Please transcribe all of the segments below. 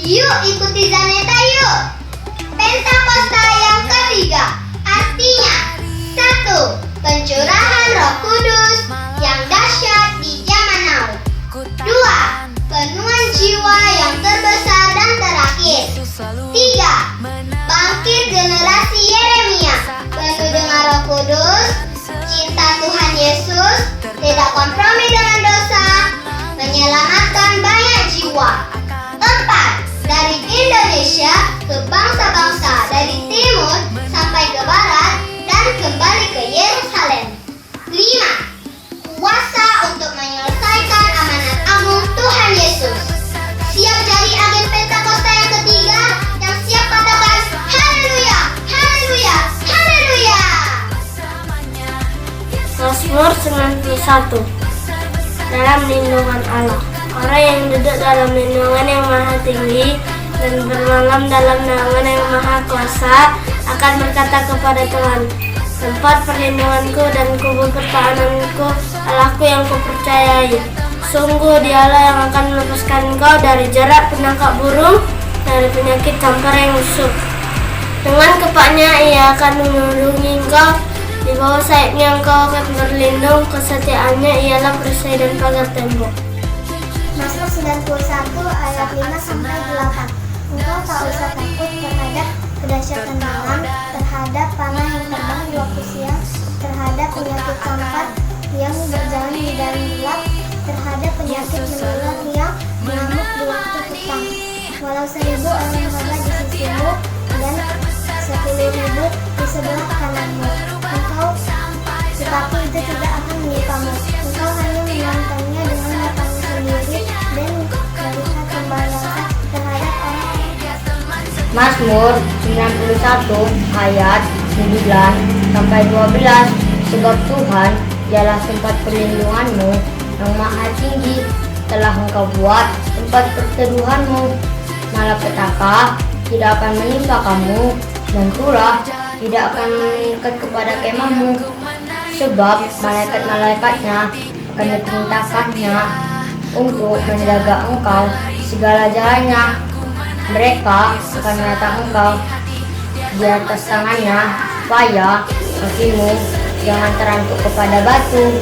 Yuk ikuti Zaneta yuk. Pentakosta yang ketiga, artinya 1. Pencurahan Roh Kudus yang dahsyat di zaman now. 2. Penuhan jiwa yang terbesar dan terakhir. 3. Bangkit generasi Yeremia, penuh dengan Roh Kudus, cinta Tuhan Yesus, tidak kompromi dengan dosa, menyelamatkan banyak jiwa. 4. Dari Indonesia ke bangsa-bangsa dari timur sampai ke barat dan kembali ke Yerusalem. 5. Kuasa untuk menyelesaikan amanat agung Tuhan Yesus. Siap jadi agen Pentakosta yang ketiga yang siap katakan haleluya, haleluya, haleluya. Mazmur 91. Dalam lindungan Allah. Orang yang duduk dalam lindungan yang maha tinggi dan bermalam dalam naungan yang maha kuasa akan berkata kepada Tuhan, tempat perlindunganku dan kubu pertahananku, Allahku yang kupercayai. Sungguh Dialah yang akan melepaskan engkau dari jerat penangkap burung, dari penyakit campur yang busuk. Dengan kepaknya Ia akan melindungi engkau, di bawah sayapnya engkau akan berlindung, kesetiaannya ialah perisai dan pagar tembok. Mazmur 91 ayat 5-8. Engkau tak usah takut terhadap kedahsyatan malam, terhadap panah yang terbang di waktu siang, terhadap penyakit campak yang berjalan di dalam gelap, terhadap penyakit menular yang mengamuk di waktu petang. Walau 1000 orang berada di sisimu dan 10.000 di sebelah kananmu, tetapi itu tidak akan menimpamu. Engkau hanya menontonnya dengan matamu sendiri dan melihat pembalasan terhadap orang. Mazmur 91 ayat 9-12. Sebab Tuhan ialah tempat perlindunganmu yang maha tinggi, telah engkau buat tempat perteduhanmu. Malapetaka tidak akan menimpa kamu, dan turah tidak akan mendekat kepada kemahmu. Sebab malaikat-malaikatnya akan diperintahkannya untuk menjaga engkau segala jalannya. Mereka akan menatang engkau di atas tangannya, supaya kakimu jangan terantuk kepada batu.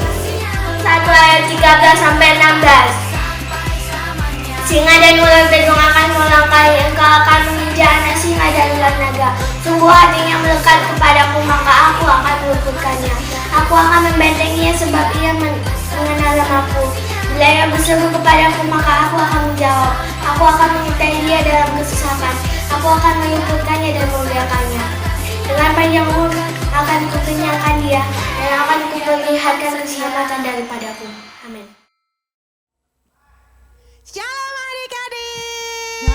1 ayat 13-16. Singa dan ular betung akan melangkahi engkau, akan menginjak anak singa dan ular naga. Sungguh hatinya melekat kepadaku, maka aku akan meluputkannya. Aku akan membentenginya sebab ia mengenal namaku. Bila ia berseru kepadaku, maka aku akan menjawab. Aku akan menyertai dia dalam kesusahan. Aku akan meluputkannya dan memuliakannya. Dengan panjang umur akan kukenyangkan dia, dan akan kuperlihatkan keselamatan daripadaku. Amin. Shalom adik-adik.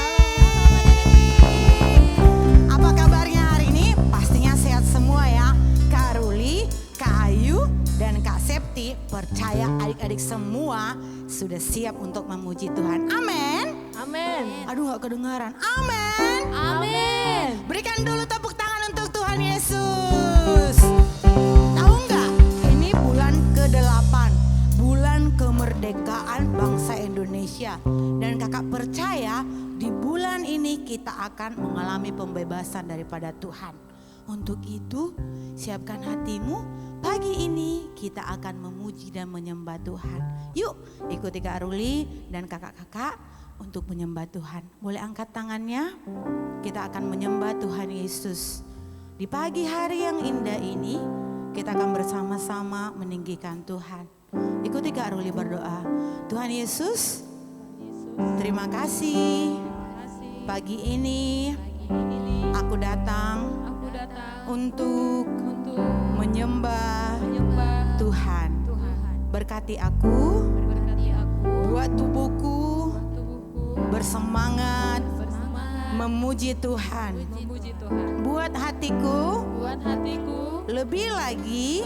Apa kabarnya hari ini? Pastinya sehat semua ya. Kak Ruli, Kak Ayu, dan Kak Septi percaya adik-adik semua sudah siap untuk memuji Tuhan. Amin. Amin. Aduh gak kedengaran. Amin. Amin. Berikan dulu tepuk tangan untuk Tuhan Yesus. Tahu nggak? Ini bulan ke-8, bulan kemerdekaan bangsa Indonesia. Dan kakak percaya di bulan ini kita akan mengalami pembebasan daripada Tuhan. Untuk itu siapkan hatimu, pagi ini kita akan memuji dan menyembah Tuhan. Yuk ikuti Kak Ruli dan kakak-kakak untuk menyembah Tuhan. Boleh angkat tangannya? Kita akan menyembah Tuhan Yesus. Di pagi hari yang indah ini kita akan bersama-sama meninggikan Tuhan. Ikuti Kak Ruli berdoa. Tuhan Yesus, terima kasih. Pagi ini aku datang untuk menyembah Tuhan. Berkati aku, buat tubuhku bersemangat memuji Tuhan. Buat hatiku lebih lagi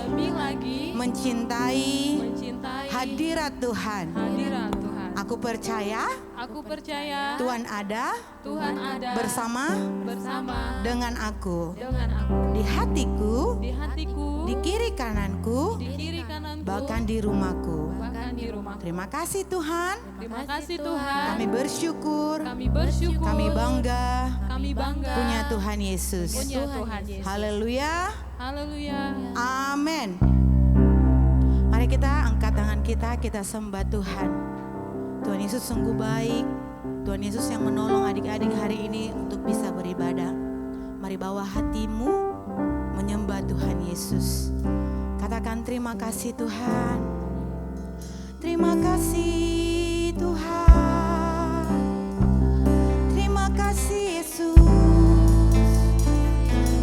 mencintai hadirat Tuhan. Aku percaya Tuhan ada bersama dengan aku. Di hatiku, di kiri kananku, bahkan di rumahku. Tuhan di rumah. Terima kasih Tuhan. Terima kasih Tuhan. Kami bersyukur. Kami bersyukur. Kami bangga. Kami bangga Punya Tuhan Yesus. punya Tuhan Yesus. Haleluya. Haleluya. Amin. Mari kita angkat tangan kita sembah Tuhan. Tuhan Yesus sungguh baik. Tuhan Yesus yang menolong adik-adik hari ini untuk bisa beribadah. Mari bawa hatimu menyembah Tuhan Yesus. Katakan terima kasih Tuhan. Terima kasih Tuhan. Terima kasih Yesus.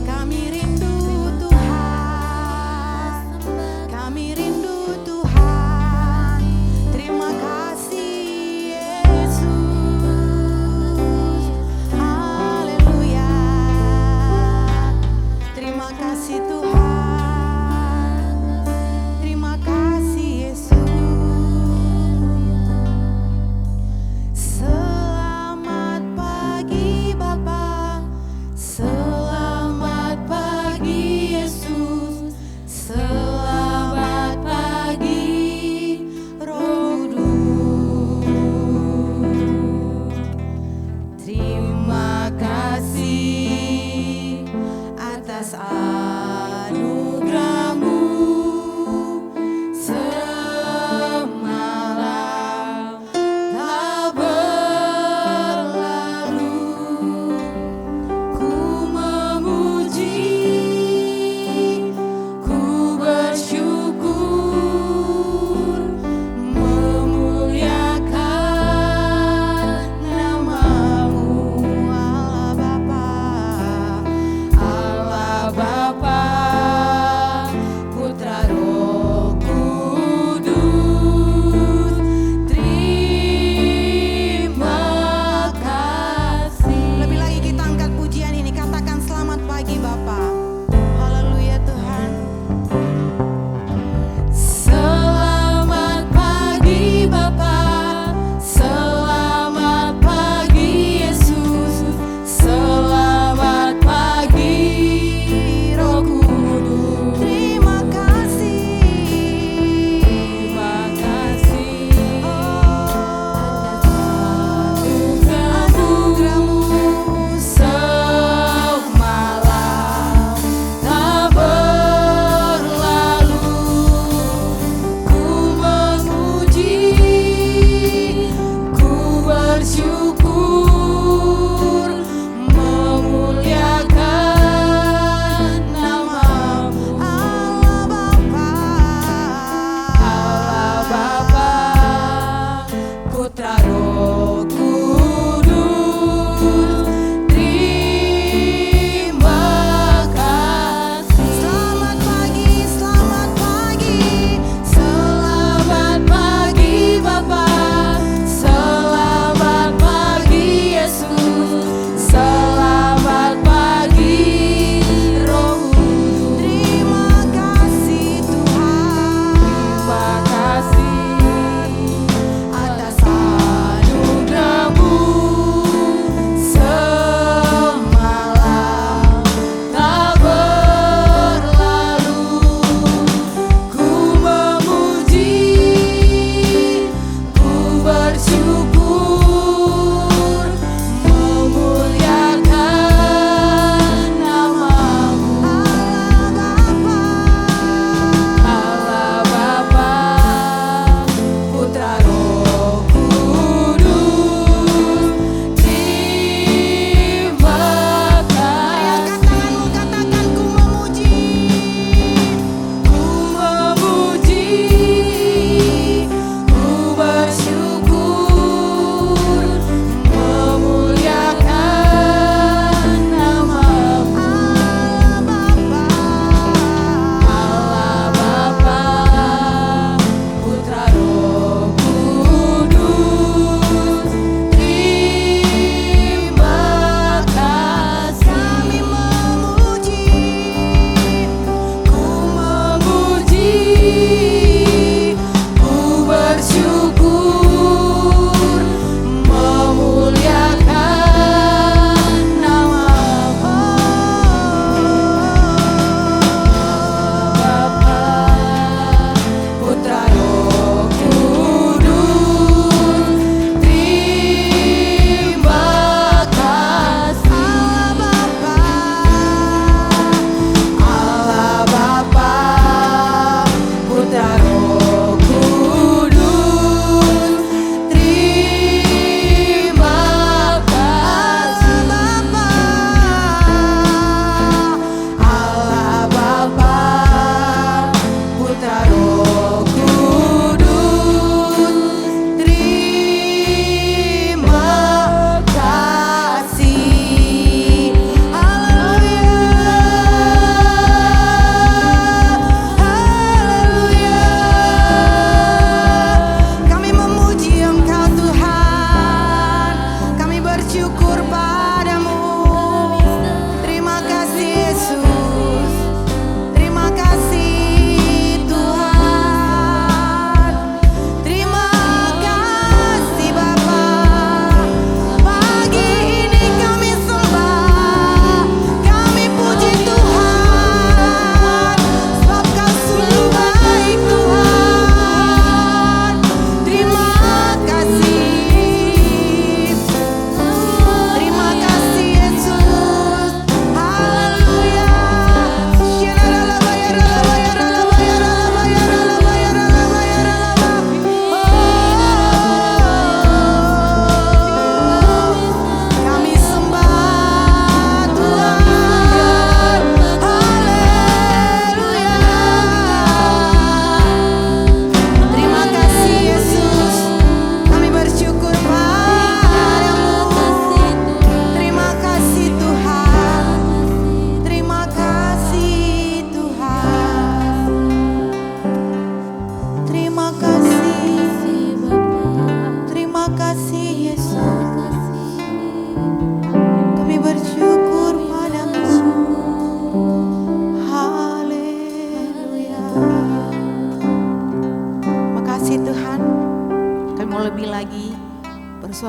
Kami rindu Tuhan. Kami rindu Tuhan. Terima kasih Yesus. Haleluya. Terima kasih Tuhan. Terima kasih Yesus.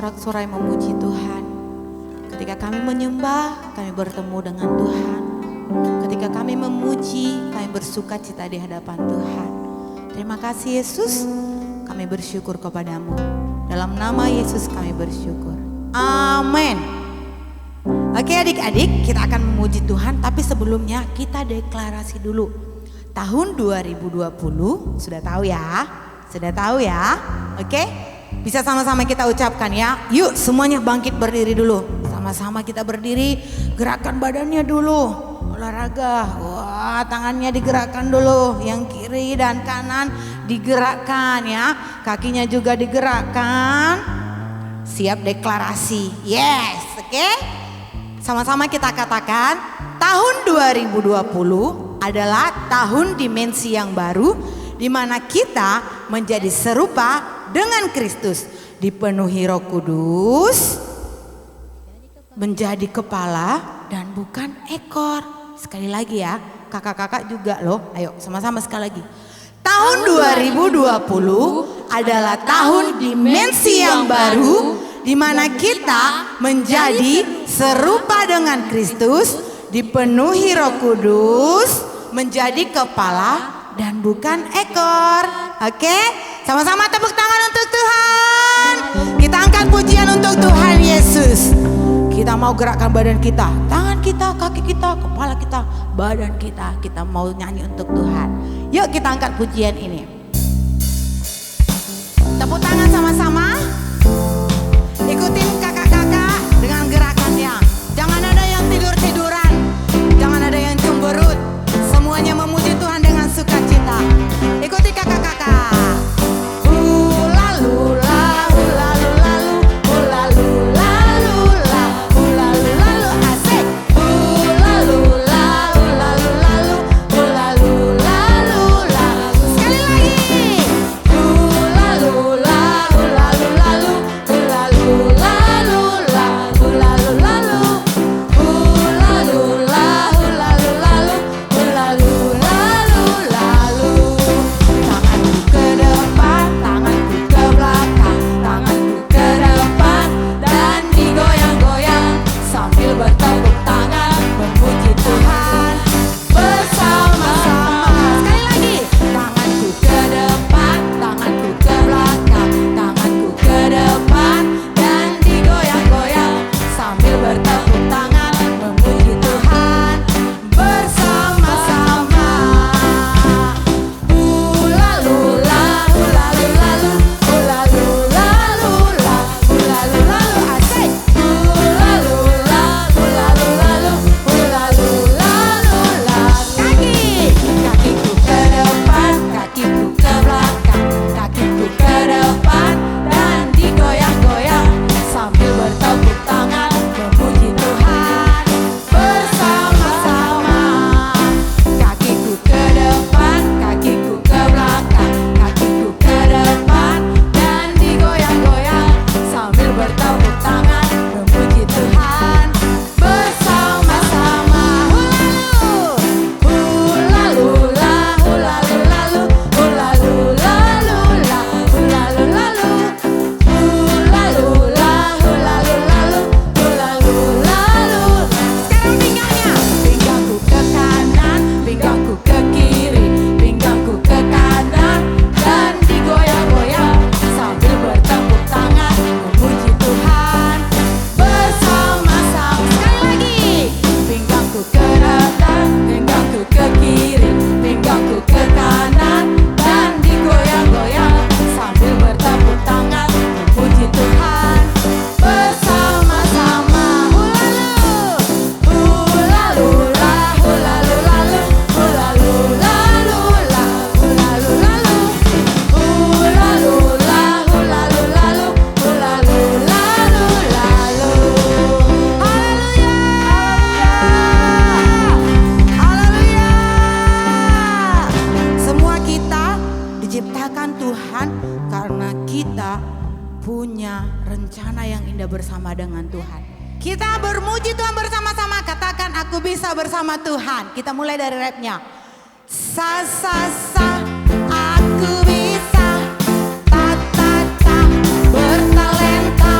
sorak-sorai memuji Tuhan. Ketika kami menyembah, kami bertemu dengan Tuhan. Ketika kami memuji, kami bersuka cita di hadapan Tuhan. Terima kasih Yesus, kami bersyukur kepadamu. Dalam nama Yesus kami bersyukur. Amin. Oke adik-adik, kita akan memuji Tuhan, tapi sebelumnya kita deklarasi dulu. Tahun 2020 sudah tahu ya? Sudah tahu ya? Oke? Bisa sama-sama kita ucapkan ya. Yuk semuanya bangkit berdiri dulu. Sama-sama kita berdiri, gerakkan badannya dulu. Olahraga, wah tangannya digerakkan dulu, yang kiri dan kanan digerakkan ya, kakinya juga digerakkan. Siap deklarasi, yes, oke? Sama-sama kita katakan, tahun 2020 adalah tahun dimensi yang baru, di mana kita menjadi serupa dengan Kristus, dipenuhi Roh Kudus, menjadi kepala dan bukan ekor. Sekali lagi ya, kakak-kakak juga loh. Ayo sama-sama sekali lagi. Tahun 2020 adalah tahun dimensi yang baru, di mana kita menjadi serupa dengan Kristus, dipenuhi Roh Kudus, menjadi kepala dan bukan ekor. Oke? Sama-sama tepuk tangan untuk Tuhan. Kita angkat pujian untuk Tuhan Yesus. Kita mau gerakkan badan kita, tangan kita, kaki kita, kepala kita, badan kita. Kita mau nyanyi untuk Tuhan. Yuk kita angkat pujian ini. Tepuk tangan sama-sama. Ikutin kakak-kakak dengan gerakannya. Jangan ada yang tidur-tiduran, jangan ada yang cemberut. Semuanya memuji Tuhan dengan sukacita. Ikuti kakak-kakak. punya rencana yang indah bersama dengan Tuhan. Kita bermuji Tuhan bersama-sama. Katakan aku bisa bersama Tuhan. Kita mulai dari rapnya. Sa sa sa, aku bisa. Ta ta ta, bertalenta.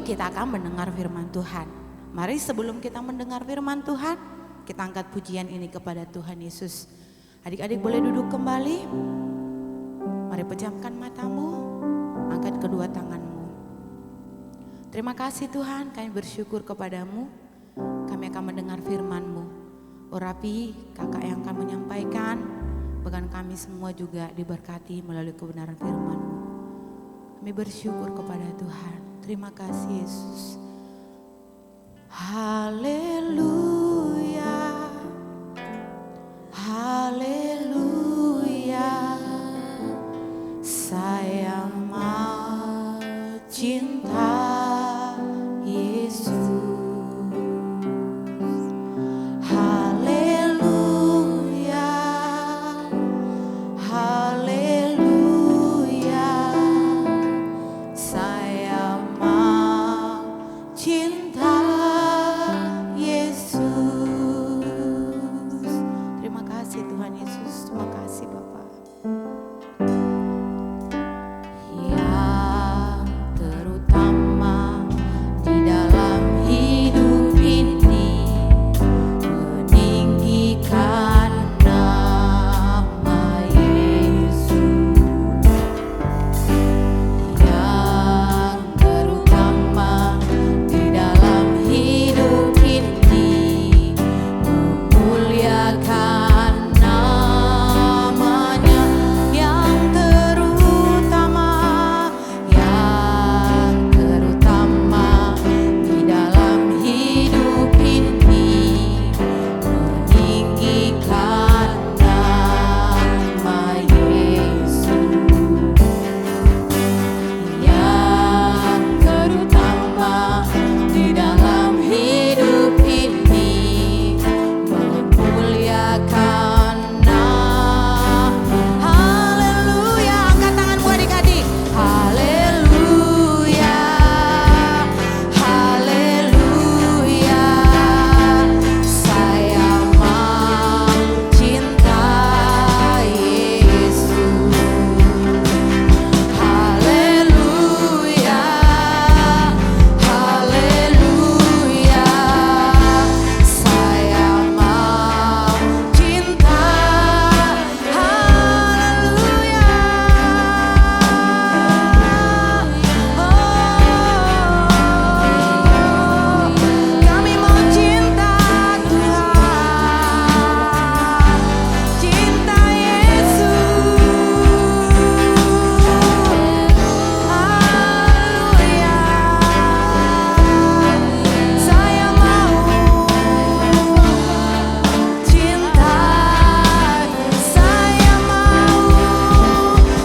kita akan mendengar firman Tuhan. Mari sebelum kita mendengar firman Tuhan, kita angkat pujian ini kepada Tuhan Yesus. Adik-adik boleh duduk kembali. Mari pejamkan matamu, angkat kedua tanganmu. Terima kasih Tuhan, kami bersyukur kepadamu. Kami akan mendengar firman-Mu. Rapi, kakak yang akan menyampaikan, bahkan kami semua juga diberkati melalui kebenaran firman-Mu. Kami bersyukur kepada Tuhan. Terima kasih Yesus. Haleluya, haleluya. Saya mau cinta Yesus. Haleluya, haleluya. Saya mau cinta Yesus. Terima kasih Tuhan Yesus. Terima kasih Bapak. Yang terutama di dalam hidup ini, meninggikan nama Yesus. Yang terutama di dalam hidup ini, memuliakan namanya. Yang terutama di dalam hidup ini, meninggikan nama Yesus. Yang terutama di dalam hidup ini, memuliakan nama. Haleluya, angkat tanganmu adik-adik. Haleluya, haleluya. Saya mau cinta Yesus. Haleluya, haleluya. Saya mau cinta. Haleluya. Kami mau cinta Tuhan, cinta Yesus. Haleluya. Saya mau cinta.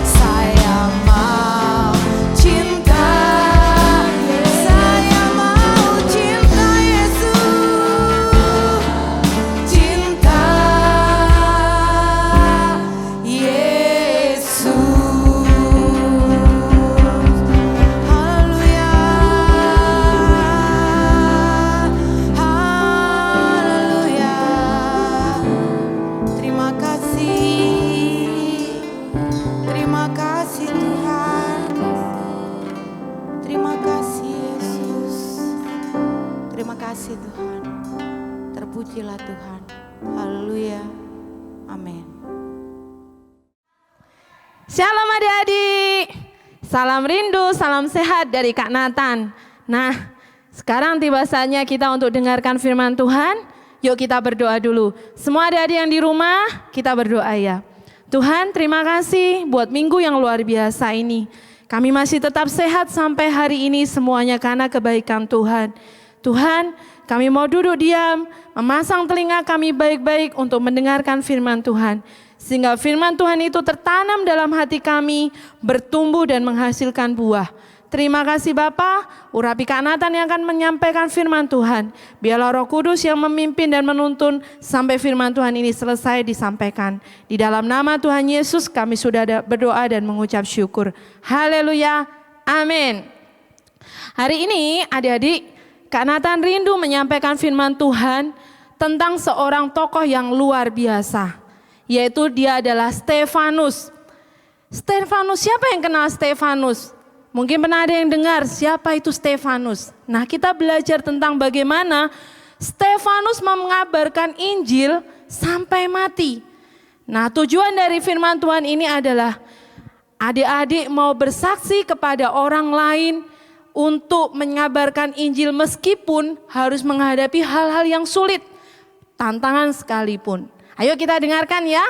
Saya mau cinta. Saya mau cinta Yesus. Cinta Yesus. Haleluya. Haleluya. Terima kasih. Terima kasih Tuhan. Terima kasih Yesus. Terima kasih Tuhan. Terpujilah Tuhan. Haleluya. Amin. Shalom adik-adik. Salam rindu, salam sehat dari Kak Nathan. Nah, sekarang tiba saatnya kita untuk dengarkan firman Tuhan. Yuk kita berdoa dulu. Semua adik-adik yang di rumah, kita berdoa ya. Tuhan, terima kasih buat minggu yang luar biasa ini. Kami masih tetap sehat sampai hari ini semuanya karena kebaikan Tuhan. Tuhan, kami mau duduk diam, memasang telinga kami baik-baik untuk mendengarkan firman Tuhan. Sehingga firman Tuhan itu tertanam dalam hati kami, bertumbuh dan menghasilkan buah. Terima kasih Bapa, urapi Kak Nathan yang akan menyampaikan firman Tuhan. Biarlah Roh Kudus yang memimpin dan menuntun sampai firman Tuhan ini selesai disampaikan. Di dalam nama Tuhan Yesus kami sudah berdoa dan mengucap syukur. Haleluya, amin. Hari ini adik-adik, Kak Nathan rindu menyampaikan firman Tuhan tentang seorang tokoh yang luar biasa. Yaitu dia adalah Stefanus. Stefanus, siapa yang kenal Stefanus? Mungkin pernah ada yang dengar siapa itu Stefanus. Nah, kita belajar tentang bagaimana Stefanus mengabarkan Injil sampai mati. Nah, tujuan dari firman Tuhan ini adalah adik-adik mau bersaksi kepada orang lain untuk mengabarkan Injil meskipun harus menghadapi hal-hal yang sulit, tantangan sekalipun. Ayo kita dengarkan ya.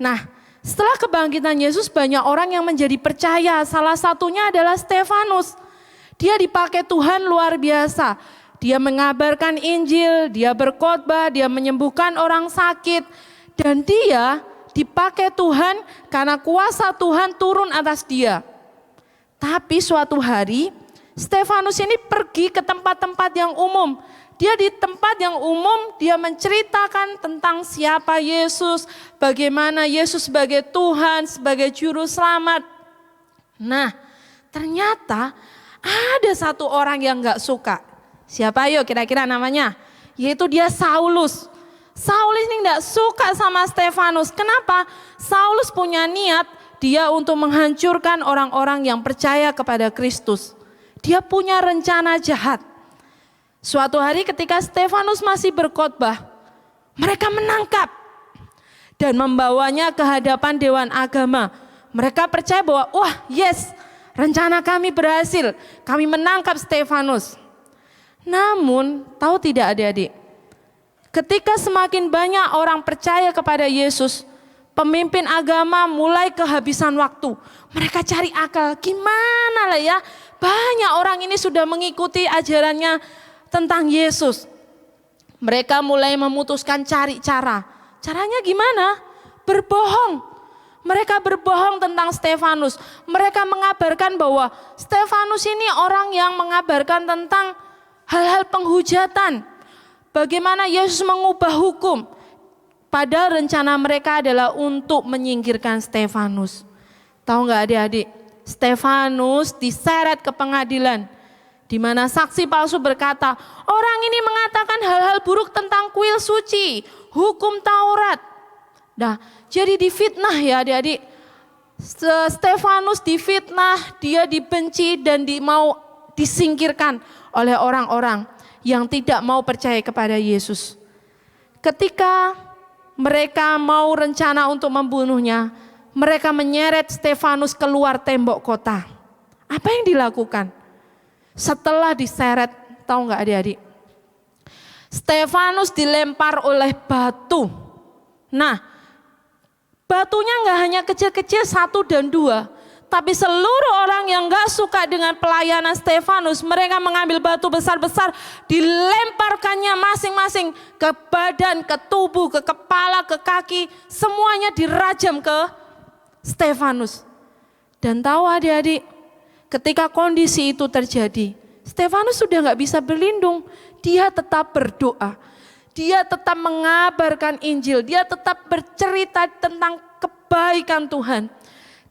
Nah, setelah kebangkitan Yesus banyak orang yang menjadi percaya. Salah satunya adalah Stefanus. Dia dipakai Tuhan luar biasa. Dia mengabarkan Injil, dia berkhotbah, dia menyembuhkan orang sakit. Dan dia dipakai Tuhan karena kuasa Tuhan turun atas dia. Tapi suatu hari Stefanus ini pergi ke tempat-tempat yang umum. Dia di tempat yang umum, dia menceritakan tentang siapa Yesus, bagaimana Yesus sebagai Tuhan, sebagai juru selamat. Nah, ternyata ada satu orang yang gak suka. Siapa yuk kira-kira namanya? Yaitu dia Saulus. Saulus ini gak suka sama Stefanus. Kenapa? Saulus punya niat dia untuk menghancurkan orang-orang yang percaya kepada Kristus. Dia punya rencana jahat. Suatu hari ketika Stefanus masih berkhotbah, mereka menangkap dan membawanya ke hadapan dewan agama. Mereka percaya bahwa wah yes, rencana kami berhasil, kami menangkap Stefanus. Namun tahu tidak adik-adik, ketika semakin banyak orang percaya kepada Yesus, pemimpin agama mulai kehabisan waktu. Mereka cari akal, gimana lah ya, banyak orang ini sudah mengikuti ajarannya tentang Yesus. Mereka mulai memutuskan cari cara. Caranya gimana? Berbohong. Mereka berbohong tentang Stefanus. Mereka mengabarkan bahwa Stefanus ini orang yang mengabarkan tentang hal-hal penghujatan. Bagaimana Yesus mengubah hukum. Padahal rencana mereka adalah untuk menyingkirkan Stefanus. Tahu nggak adik-adik? Stefanus diseret ke pengadilan. Di mana saksi palsu berkata, orang ini mengatakan hal-hal buruk tentang kuil suci, hukum Taurat. Nah, jadi difitnah ya adik-adik. Stefanus difitnah, dia dibenci dan mau disingkirkan oleh orang-orang yang tidak mau percaya kepada Yesus. Ketika mereka mau rencana untuk membunuhnya, mereka menyeret Stefanus keluar tembok kota. Apa yang dilakukan? Setelah diseret, tahu nggak adik-adik? Stefanus dilempar oleh batu. Nah, batunya nggak hanya kecil-kecil 1 dan 2, tapi seluruh orang yang nggak suka dengan pelayanan Stefanus, mereka mengambil batu besar-besar, dilemparkannya masing-masing ke badan, ke tubuh, ke kepala, ke kaki, semuanya dirajam ke Stefanus. Dan tahu adik-adik, ketika kondisi itu terjadi, Stefanus sudah nggak bisa berlindung. Dia tetap berdoa, dia tetap mengabarkan Injil, dia tetap bercerita tentang kebaikan Tuhan.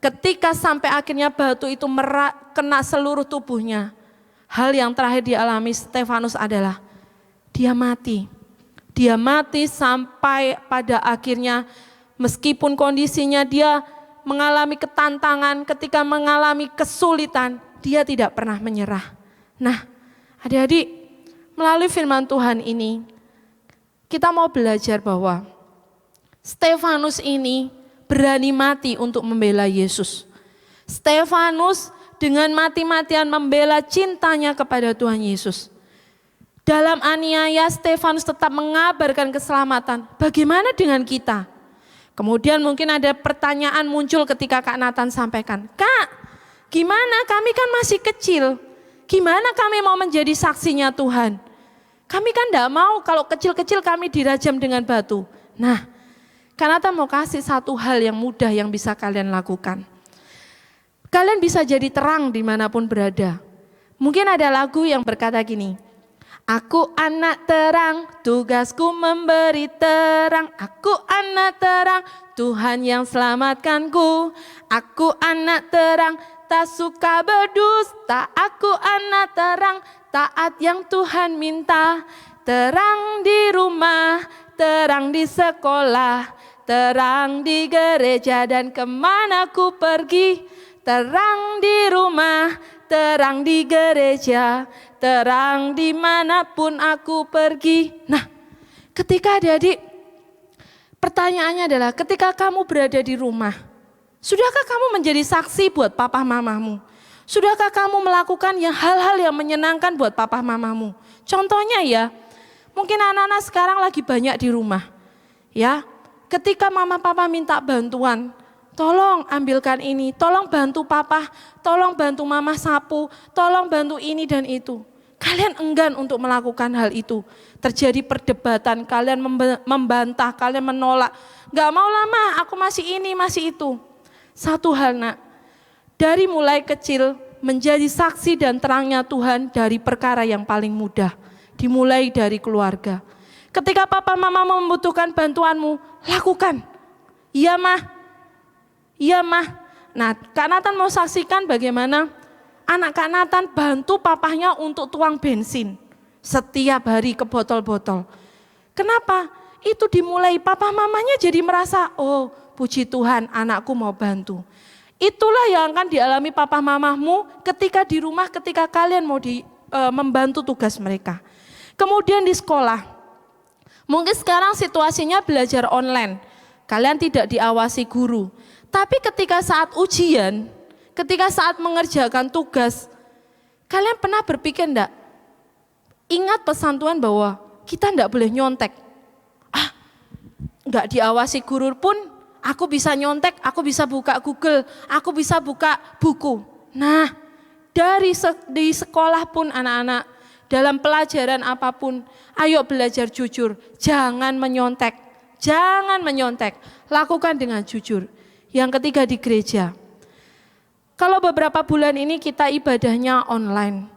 Ketika sampai akhirnya batu itu kena seluruh tubuhnya, hal yang terakhir dialami Stefanus adalah dia mati. Dia mati sampai pada akhirnya meskipun kondisinya dia mengalami ketantangan, ketika mengalami kesulitan, dia tidak pernah menyerah. Nah, adik-adik, melalui firman Tuhan ini, kita mau belajar bahwa Stefanus ini berani mati untuk membela Yesus. Stefanus dengan mati-matian membela cintanya kepada Tuhan Yesus. Dalam aniaya, Stefanus tetap mengabarkan keselamatan. Bagaimana dengan kita? Kemudian mungkin ada pertanyaan muncul ketika Kak Nathan sampaikan, Kak, gimana kami kan masih kecil, gimana kami mau menjadi saksinya Tuhan? Kami kan tidak mau kalau kecil-kecil kami dirajam dengan batu. Nah, Kak Nathan mau kasih satu hal yang mudah yang bisa kalian lakukan. Kalian bisa jadi terang dimanapun berada. Mungkin ada lagu yang berkata gini, aku anak terang, tugasku memberi terang. Aku anak terang, Tuhan yang selamatkanku. Aku anak terang, tak suka berdusta. Aku anak terang, taat yang Tuhan minta. Terang di rumah, terang di sekolah, terang di gereja dan kemana ku pergi. terang di rumah, terang di gereja, terang dimanapun aku pergi. Nah, ketika adik-adik, pertanyaannya adalah ketika kamu berada di rumah, sudahkah kamu menjadi saksi buat papa mamamu? Sudahkah kamu melakukan hal-hal yang menyenangkan buat papa mamamu? Contohnya ya, mungkin anak-anak sekarang lagi banyak di rumah. Ya, ketika mama papa minta bantuan, tolong ambilkan ini, tolong bantu papa, tolong bantu mama sapu, tolong bantu ini dan itu. Kalian enggan untuk melakukan hal itu. Terjadi perdebatan, kalian membantah, kalian menolak. Gak mau lama, aku masih ini, masih itu. Satu hal nak, dari mulai kecil menjadi saksi dan terangnya Tuhan dari perkara yang paling mudah. Dimulai dari keluarga. Ketika papa mama membutuhkan bantuanmu, lakukan. Iya mah, iya mah. Nah, Kak Nathan mau saksikan bagaimana anak Kak Nathan bantu papahnya untuk tuang bensin setiap hari ke botol-botol. Kenapa? Itu dimulai papa mamanya jadi merasa, oh puji Tuhan anakku mau bantu. Itulah yang akan dialami papa mamamu ketika di rumah, ketika kalian mau membantu tugas mereka. Kemudian di sekolah, mungkin sekarang situasinya belajar online, kalian tidak diawasi guru. Tapi ketika saat ujian, ketika saat mengerjakan tugas, kalian pernah berpikir enggak? Ingat pesan Tuhan bahwa kita enggak boleh nyontek. Enggak diawasi guru pun, aku bisa nyontek, aku bisa buka Google, aku bisa buka buku. Nah, di sekolah pun anak-anak, dalam pelajaran apapun, ayo belajar jujur, jangan menyontek, lakukan dengan jujur. Yang ketiga di gereja, kalau beberapa bulan ini kita ibadahnya online,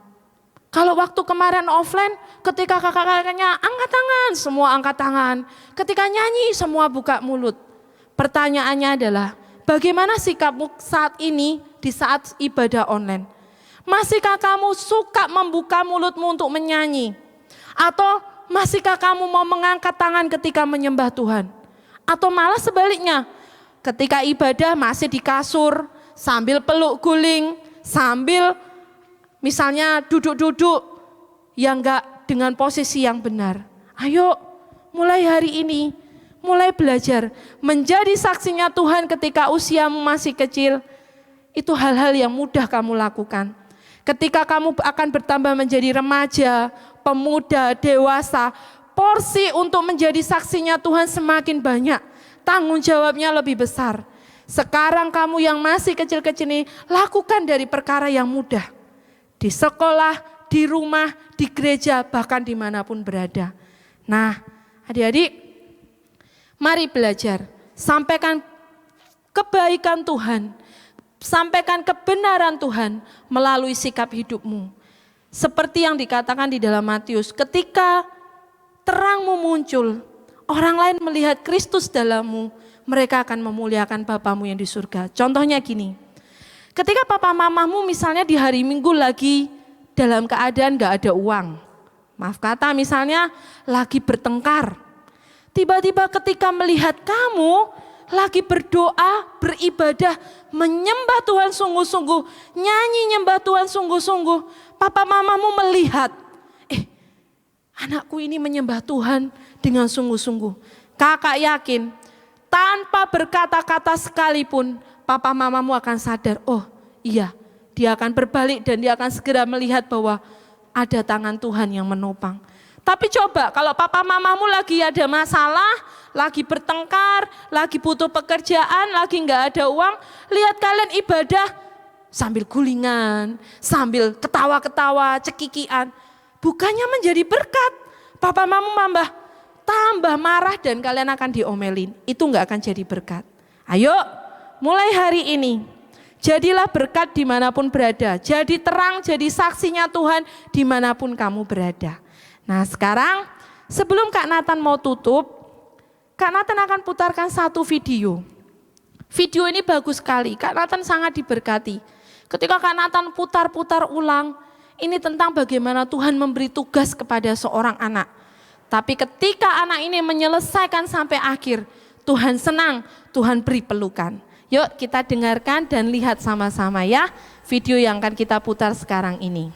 kalau waktu kemarin offline, ketika kakak-kakaknya angkat tangan, semua angkat tangan, ketika nyanyi semua buka mulut. Pertanyaannya adalah, bagaimana sikapmu saat ini di saat ibadah online? Masihkah kamu suka membuka mulutmu untuk menyanyi? Atau masihkah kamu mau mengangkat tangan ketika menyembah Tuhan? Atau malah sebaliknya, ketika ibadah masih di kasur, sambil peluk guling, sambil misalnya duduk-duduk yang enggak dengan posisi yang benar. Ayo mulai hari ini, mulai belajar menjadi saksinya Tuhan ketika usiamu masih kecil. Itu hal-hal yang mudah kamu lakukan. Ketika kamu akan bertambah menjadi remaja, pemuda, dewasa, porsi untuk menjadi saksinya Tuhan semakin banyak. Tanggung jawabnya lebih besar. Sekarang kamu yang masih kecil-kecil ini, lakukan dari perkara yang mudah. Di sekolah, di rumah, di gereja, bahkan dimanapun berada. Nah, adik-adik, mari belajar. Sampaikan kebaikan Tuhan. Sampaikan kebenaran Tuhan melalui sikap hidupmu. Seperti yang dikatakan di dalam Matius, ketika terangmu muncul, orang lain melihat Kristus dalammu, mereka akan memuliakan Bapamu yang di surga. Contohnya gini, ketika papa mamamu misalnya di hari Minggu lagi dalam keadaan gak ada uang, maaf kata misalnya lagi bertengkar, tiba-tiba ketika melihat kamu lagi berdoa, beribadah, menyembah Tuhan sungguh-sungguh, nyanyi nyembah Tuhan sungguh-sungguh, papa mamamu melihat, anakku ini menyembah Tuhan dengan sungguh-sungguh. Kakak yakin, tanpa berkata-kata sekalipun, papa mamamu akan sadar, oh iya, dia akan berbalik dan dia akan segera melihat bahwa ada tangan Tuhan yang menopang. Tapi coba kalau papa mamamu lagi ada masalah, lagi bertengkar, lagi butuh pekerjaan, lagi nggak ada uang, lihat kalian ibadah sambil gulingan, sambil ketawa-ketawa, cekikian, bukannya menjadi berkat, papa mamamu tambah marah dan kalian akan diomelin, itu nggak akan jadi berkat. Ayo, mulai hari ini, jadilah berkat dimanapun berada, jadi terang, jadi saksinya Tuhan dimanapun kamu berada. Nah sekarang sebelum Kak Nathan mau tutup, Kak Nathan akan putarkan satu video. Video ini bagus sekali, Kak Nathan sangat diberkati. Ketika Kak Nathan putar-putar ulang, ini tentang bagaimana Tuhan memberi tugas kepada seorang anak. Tapi ketika anak ini menyelesaikan sampai akhir, Tuhan senang, Tuhan beri pelukan. Yuk kita dengarkan dan lihat sama-sama ya video yang akan kita putar sekarang ini.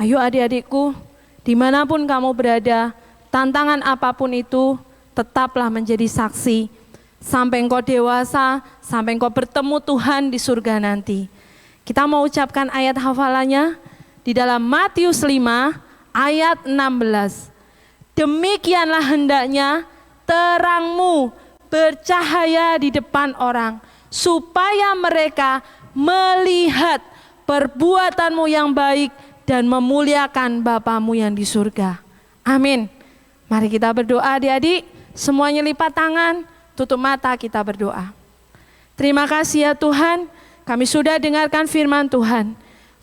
Ayo adik-adikku, dimanapun kamu berada, tantangan apapun itu, tetaplah menjadi saksi. Sampai engkau dewasa, sampai engkau bertemu Tuhan di surga nanti. Kita mau ucapkan ayat hafalannya, di dalam Matius 5 ayat 16. Demikianlah hendaknya terangmu bercahaya di depan orang, supaya mereka melihat perbuatanmu yang baik dan memuliakan Bapamu yang di surga. Amin. Mari kita berdoa adik-adik, semuanya lipat tangan, tutup mata, kita berdoa. Terima kasih ya Tuhan, kami sudah dengarkan firman Tuhan.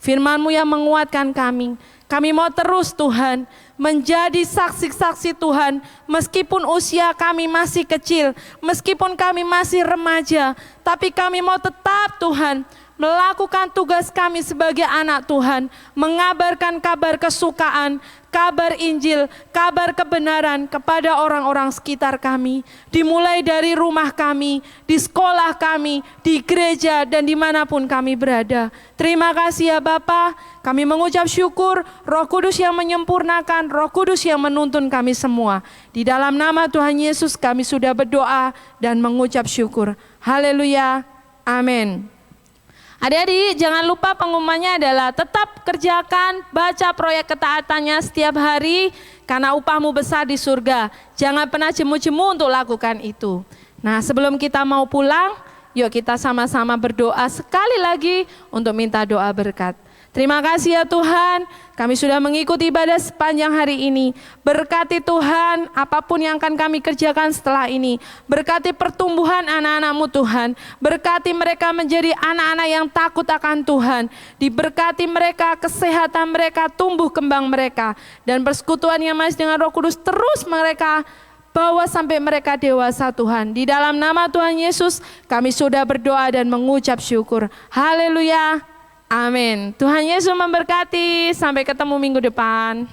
Firman-Mu yang menguatkan kami. Kami mau terus Tuhan menjadi saksi-saksi Tuhan, meskipun usia kami masih kecil, meskipun kami masih remaja, tapi kami mau tetap Tuhan melakukan tugas kami sebagai anak Tuhan, mengabarkan kabar kesukaan, kabar Injil, kabar kebenaran kepada orang-orang sekitar kami, dimulai dari rumah kami, di sekolah kami, di gereja, dan dimanapun kami berada. Terima kasih ya Bapa, kami mengucap syukur, Roh Kudus yang menyempurnakan, Roh Kudus yang menuntun kami semua. Di dalam nama Tuhan Yesus kami sudah berdoa dan mengucap syukur. Haleluya, amin. Adik-adik, jangan lupa pengumumannya adalah tetap kerjakan, baca proyek ketaatannya setiap hari, karena upahmu besar di surga. Jangan pernah jemu-jemu untuk lakukan itu. Nah, sebelum kita mau pulang, yuk kita sama-sama berdoa sekali lagi untuk minta doa berkat. Terima kasih ya Tuhan, kami sudah mengikuti ibadah sepanjang hari ini. Berkati Tuhan apapun yang akan kami kerjakan setelah ini. Berkati pertumbuhan anak-anak-Mu Tuhan. Berkati mereka menjadi anak-anak yang takut akan Tuhan. Diberkati mereka, kesehatan mereka, tumbuh kembang mereka. Dan persekutuan yang manis dengan Roh Kudus terus mereka bawa sampai mereka dewasa Tuhan. Di dalam nama Tuhan Yesus kami sudah berdoa dan mengucap syukur. Haleluya. Amin. Tuhan Yesus memberkati. Sampai ketemu minggu depan.